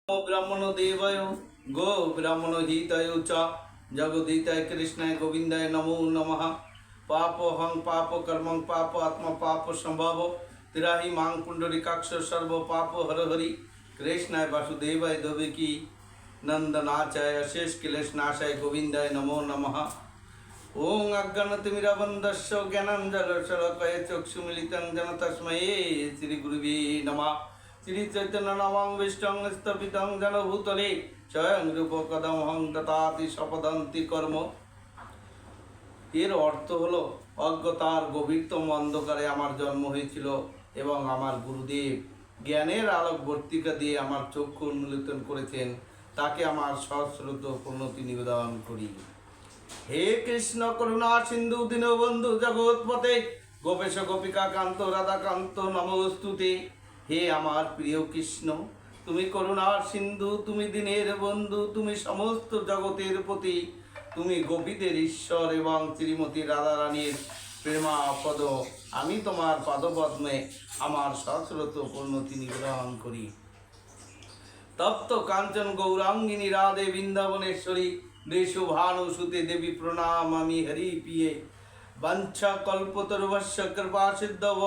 ब्राह्मण देवाय गो ब्राह्मण हिताय च जगदीताय कृष्णाय गोविंदाय नमो नमः। पापोहं पाप कर्मं पाप आत्मा पाप संभव तिराहि मां पुंडरीकाक्ष सर्व पाप हर हरि कृष्णाय वासुदेवाय देवकी नंदनाचाय अशेष क्लेश नाशाय गोविंदाय नमो नमः। ओं अज्ञानतिमिरबन्धस्य ज्ञानाञ्जनशलाकया चक्षुमिलितं येन तस्मै श्रीगुरुवे नमः। श्री चैतन्य नामं विष्णुं स्थापितं जन भूतले स्वयं रूप कदमहं ददाति सपदन्ति कर्म। এর অর্থ হলো অজ্ঞতার গভীরতম অন্ধকারে আমার জন্ম হয়েছিল এবং আমার গুরুদেব জ্ঞানের আলোক বর্তিকা দিয়ে আমার চক্ষু উন্মোচন করেছেন, তাকে আমার সশ্রুত প্রণতি নিবেদন করি। হে কৃষ্ণ করুণা সিন্ধু দীনবন্ধু জগৎপতে গোপেশ গোপিকা কান্ত রাধাকান্ত নমস্তুতে। হে আমার প্রিয় কৃষ্ণ, তুমি করুণার সিন্ধু, তুমি দিনের বন্ধু, তুমি সমস্ত জগতের প্রতি, তুমি গোপীদের ঈশ্বর এবং শ্রীমতী রাধারানীর প্রেমাপদ। আমি তোমার পাদপদ্মে আমার সশ্রুত প্রণতি নিবেদন করি। তপ্ত কাঞ্চন গৌরাঙ্গিনী রাধে বৃন্দাবনেশ্বরী দেশোভানুসুতে দেবী প্রণাম আমি হরি প্রিয়ে। বাঞ্ছা কল্পতরুভস্য কৃপা সিদ্ধব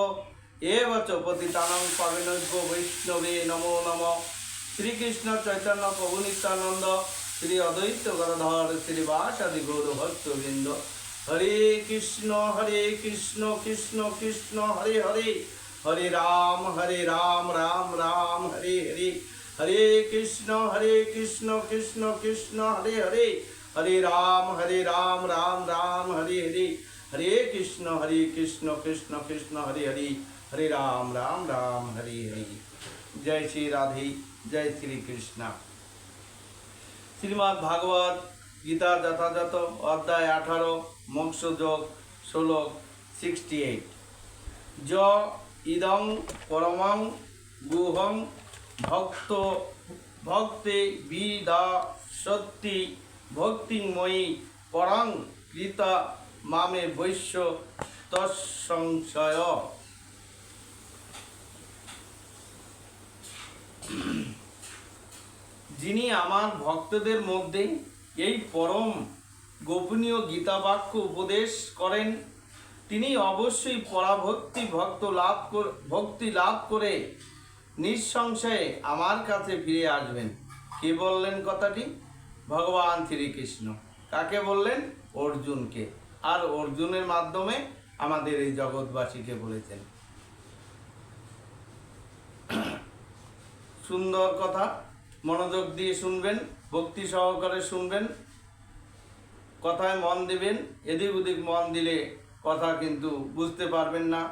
एव च पतितानां पावनेभ्यो वैष्णवे नमो नमः। श्रीकृष्ण चैतन्य प्रभु नित्यानंद श्री अद्वैत गदाधर श्रीवासादि गौरभक्तवृंद। हरे कृष्ण कृष्ण कृष्ण हरे हरे, हरे राम राम राम हरे हरे। हरे कृष्ण कृष्ण कृष्ण हरे हरे, हरे राम राम राम हरे हरे। हरे कृष्ण कृष्ण कृष्ण हरे हरे, हरे राम राम हरे हरे। जय श्री राधे, जय श्री कृष्ण। श्रीमद् भागवत गीता যথাযথ অধ্যায় 18 মোক্ষ যোগ শ্লোক 68। য ইদং পরমং গুহং ভক্ত ভক্তে বিদাসতি ভক্তিময়ী পরং কৃতা মামে বৈশ্য তৎসংশয়। যিনি আমার ভক্তদের মধ্যে এই পরম গোপনীয় গীতা বাক্য উপদেশ করেন, তিনি অবশ্যই পরাভক্তি ভক্তি লাভ করে নিঃসংশয়ে আমার কাছে ফিরে আসবেন। কে বললেন কথাটি? ভগবান শ্রীকৃষ্ণ। কাকে বললেন? অর্জুনকে। আর অর্জুনের মাধ্যমে আমাদের এই জগৎবাসীকে বলেছেন। সুন্দর কথা, মনোযোগ দিয়ে শুনবেন, ভক্তি সহকারে শুনবেন, কথায় মন দিবেন। এদিক ওদিক মন দিলে কথা কিন্তু বুঝতে পারবেন না।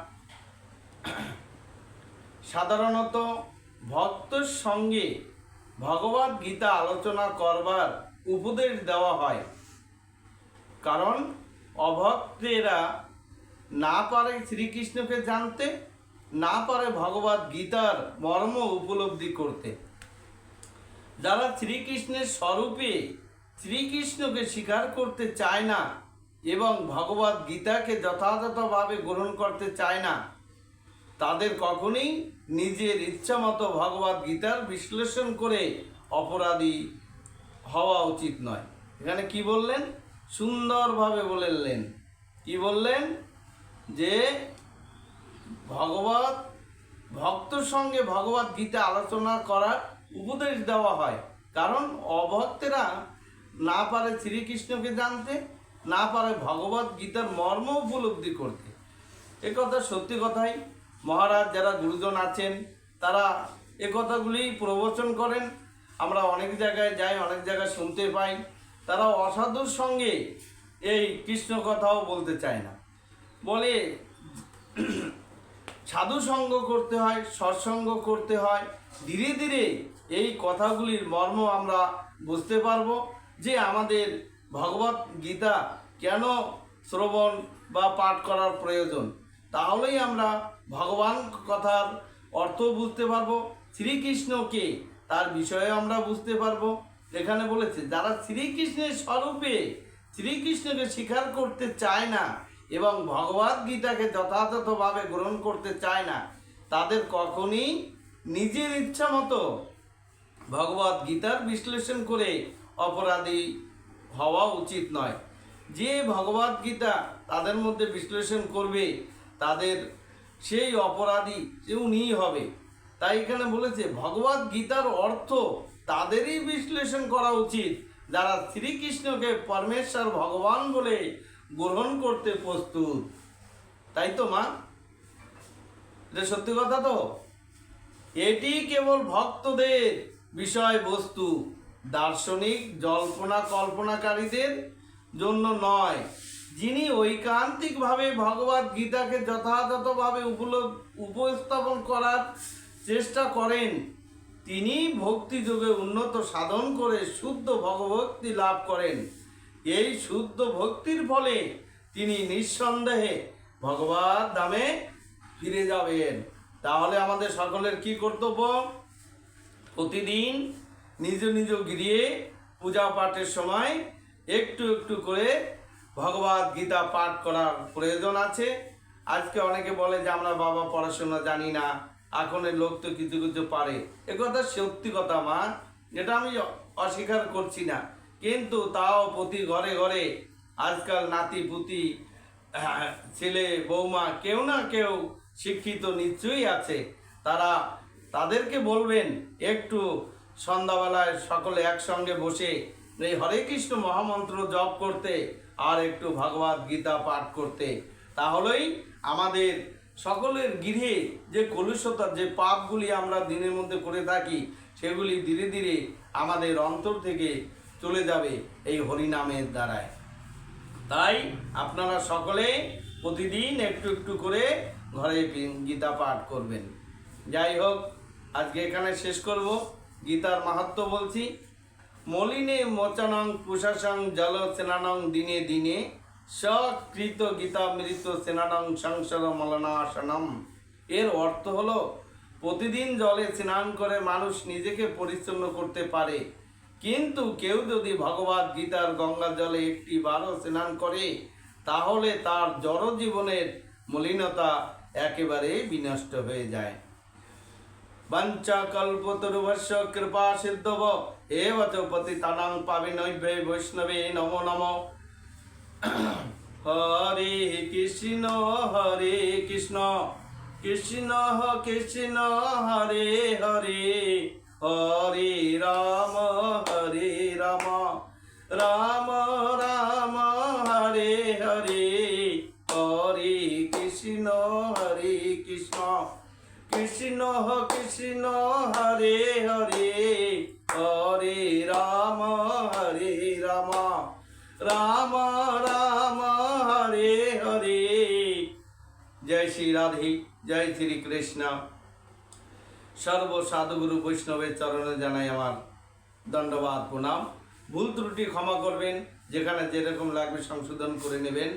সাধারণত ভক্তর সঙ্গে ভগবদ গীতা আলোচনা করবার উপদেশ দেওয়া হয়, কারণ অভক্তেরা না পারে শ্রীকৃষ্ণকে জানতে, না পারে ভগবদ গীতার মর্ম উপলব্ধি করতে। যারা শ্রীকৃষ্ণের স্বরূপে শ্রীকৃষ্ণকে স্বীকার করতে চায় না এবং ভগবদ গীতাকে যথাযথভাবে গ্রহণ করতে চায় না, তাদের কখনোই নিজের ইচ্ছা মতো ভগবদ গীতার বিশ্লেষণ করে অপরাধী হওয়া উচিত নয়। এখানে কি বললেন? সুন্দরভাবে বললেন। কি বললেন? যে ভক্তর সঙ্গে ভগবদ গীতা আলোচনা করার উপদেশ দেওয়া হয়, কারণ অভক্তেরা না পারে শ্রীকৃষ্ণকে জানতে, না পারে ভগবদ গীতার মর্ম উপলব্ধি করতে। এ কথা সত্যি কথাই। মহারাজ যারা গুরুজন আছেন তারা এ কথাগুলি প্রবচন করেন। আমরা অনেক জায়গায় যাই, অনেক জায়গায় শুনতে পাই, তারা অসাধুর সঙ্গে এই কৃষ্ণ কথাও বলতে চায় না। বলে সাধু সঙ্গ করতে হয়, সৎসঙ্গ করতে হয়। ধীরে ধীরে এই কথাগুলির মর্ম আমরা বুঝতে পারবো যে আমাদের ভগবত গীতা কেন শ্রবণ বা পাঠ করার প্রয়োজন। তাহলেই আমরা ভগবান কথার অর্থ বুঝতে পারবো, শ্রীকৃষ্ণকে তার বিষয়ে আমরা বুঝতে পারবো। এখানে বলেছে যারা শ্রীকৃষ্ণের স্বরূপে শ্রীকৃষ্ণকে স্বীকার করতে চায় না এবং ভগবদ গীতাকে যথাযথভাবে গ্রহণ করতে চায় না, তাদের কখনই নিজের ইচ্ছা মতো ভগবত গীতার বিশ্লেষণ করে অপরাধী হওয়া উচিত নয়। যে ভগবত গীতা তাদের মধ্যে বিশ্লেষণ করবে তাদের সেই অপরাধী সে উনিই হবে। তাই এখানে বলেছে ভগবত গীতার অর্থ তাদেরই বিশ্লেষণ করা উচিত যারা শ্রীকৃষ্ণকে পরমেশ্বর ভগবান বলে গ্রহণ করতে প্রস্তুত। তাই তো মা, এটা সত্যি কথা তো। এটি কেবল ভক্তদের বিষয়বস্তু, দার্শনিক জল্পনা কল্পনাকারীদের জন্য নয়। যিনি ঐকান্তিকভাবে ভগবত গীতাকে যথাযথভাবে উপস্থাপন করার চেষ্টা করেন তিনি ভক্তিযোগে উন্নত সাধন করে শুদ্ধ ভগভক্তি লাভ করেন। এই শুদ্ধ ভক্তির ফলে তিনি নিঃসন্দেহে ভগবত ধামে ফিরে যাবেন। তাহলে আমাদের সকলের কি কর্তব্য? প্রতিদিন নিজ নিজ গৃহে পূজা পাঠের সময় একটু একটু করে ভগবত গীতা পাঠ করার প্রয়োজন আছে। আজকে অনেকে বলে যে আমরা বাবা পড়াশোনা জানি না, এখনের লোক তো কিছু কিছু পারে। একথা সত্যি কথা মা, এটা আমি অস্বীকার করছি না, কিন্তু তাও প্রতি ঘরে ঘরে আজকাল নাতি পুতি ছেলে বৌমা কেউ না কেউ শিক্ষিত নিশ্চয়ই আছে। তাদেরকে বলবেন একটু সন্ধ্যাবেলায় সকলে একসঙ্গে বসে এই হরে কৃষ্ণ মহামন্ত্র জপ করতে আর একটু ভগবত গীতা পাঠ করতে। তাহলেই আমাদের সকলের গৃহে যে কলুষতা, যে পাপগুলি আমরা দিনের মধ্যে করে থাকি সেগুলি ধীরে ধীরে আমাদের অন্তর থেকে চলে যাবে এই হরিনামের দ্বারায়। তাই আপনারা সকলে প্রতিদিন একটু একটু করে ঘরে গীতা পাঠ করবেন। যাই হোক, আজকে এখানে শেষ করব। গীতার মাহাত্ম্য বলছি। মলিনে মোচনং পুষাসং জল সেনানং দিনে দিনে সকৃত গীতা মৃত সেনানং সংসার মলনাশনম। এর অর্থ হলো প্রতিদিন জলে স্নান করে মানুষ নিজেকে পরিচ্ছন্ন করতে পারে, কিন্তু কেউ যদি ভগবত গীতার গঙ্গা জলে একটি বারও স্নান করে তাহলে তার জড় জীবনের মলিনতা একেবারে বিনষ্ট হয়ে যায়। বাঞ্ছা কল্পতরুভস্য কৃপা সিদ্ধব এব চ পতিতানাং পাবিনৈভ্যে বৈষ্ণবে নমো নমঃ। হরে কৃষ্ণ কৃষ্ণ কৃষ্ণ হরে হরে, হরে রাম রাম রাম হরে হরে, হরে কৃষ্ণ কৃষ্ণ কৃষ্ণ হরে হরে, হরে রাম রাম রাম হরে হরে। জয় শ্রী রাধে, জয় শ্রী কৃষ্ণ। সর্ব সাধুগুরু বৈষ্ণবের চরণে জানাই আমার দণ্ডবাদ প্রণাম। ভুল ত্রুটি ক্ষমা করবেন, যেখানে যেরকম লাগবে সংশোধন করে নেবেন,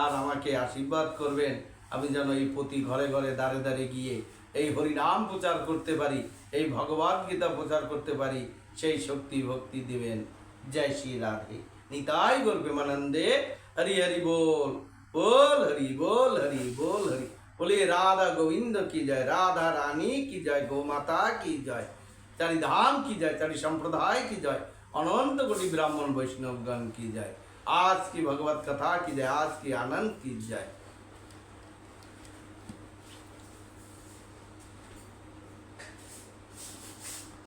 আর আমাকে আশীর্বাদ করবেন আমি যেন এই প্রতি ঘরে ঘরে দাঁড়ে দাঁড়িয়ে গিয়ে এই হরিনাম প্রচার করতে পারি, এই ভগবত গীতা প্রচার করতে পারি, সেই শক্তি ভক্তি দিবেন। জয় শ্রী রাধে, নিতাই গৌর প্রেমানন্দে। হরি হরি बोल बोल हरि बोल हरि बोल हरि। बोले राधा गोविंद की जय, राधा रानी की जय, गौ माता की जय, चारि धाम की जय, चारि संप्रदाय की जय, अनंत कोटि ब्राह्मण वैष्णवगण की जय। आज की भगवत कथा की जय, आज की आनंद की जय।